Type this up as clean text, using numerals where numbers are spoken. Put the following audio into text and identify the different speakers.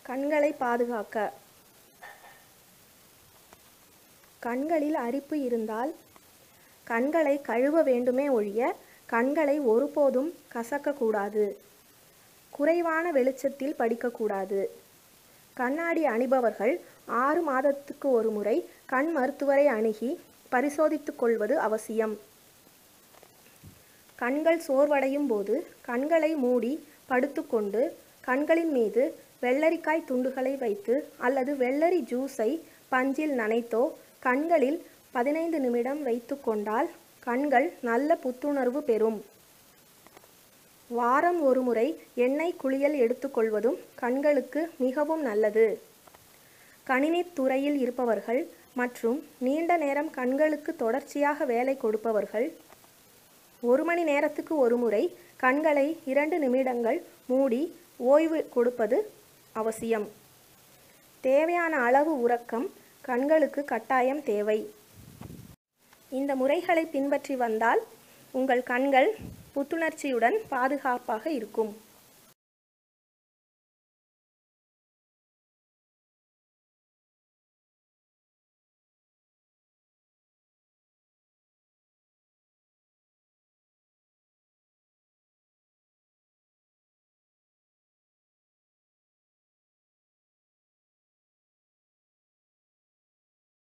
Speaker 1: கண்களை பாதுகாக்க. கண்களில் அரிப்பு இருந்தால் கண்களை கழுவ வேண்டுமே ஒழிய கண்களை ஒருபோதும் கசக்கக்கூடாது. குறைவான வெளிச்சத்தில் படிக்கக்கூடாது. கண்ணாடி அணிபவர்கள் 6 மாதத்துக்கு ஒரு முறை கண் மருத்துவரை அணுகி பரிசோதித்துக் கொள்வது அவசியம். கண்கள் சோர்வடையும் போது கண்களை மூடி படுத்துக்கொண்டு கண்களின் மீது வெள்ளரிக்காய் துண்டுகளை வைத்து அல்லது வெள்ளரி ஜூஸை பஞ்சில் நனைத்தோ கண்களில் 15 நிமிடம் வைத்து கொண்டால் கண்கள் நல்ல புத்துணர்வு பெறும். வாரம் ஒரு முறை எண்ணெய் குளியல் எடுத்துக்கொள்வதும் கண்களுக்கு மிகவும் நல்லது. கணினித் துறையில் இருப்பவர்கள் மற்றும் நீண்ட நேரம் கண்களுக்கு தொடர்ச்சியாக வேலை கொடுப்பவர்கள் 1 மணி நேரத்துக்கு ஒரு முறை கண்களை 2 நிமிடங்கள் மூடி ஓய்வு கொடுப்பது அவசியம். தேவையான அளவு உறக்கம் கண்களுக்கு கட்டாயம் தேவை. இந்த முறைகளை பின்பற்றி வந்தால் உங்கள் கண்கள் புத்துணர்ச்சியுடன் பாதுகாப்பாக இருக்கும்.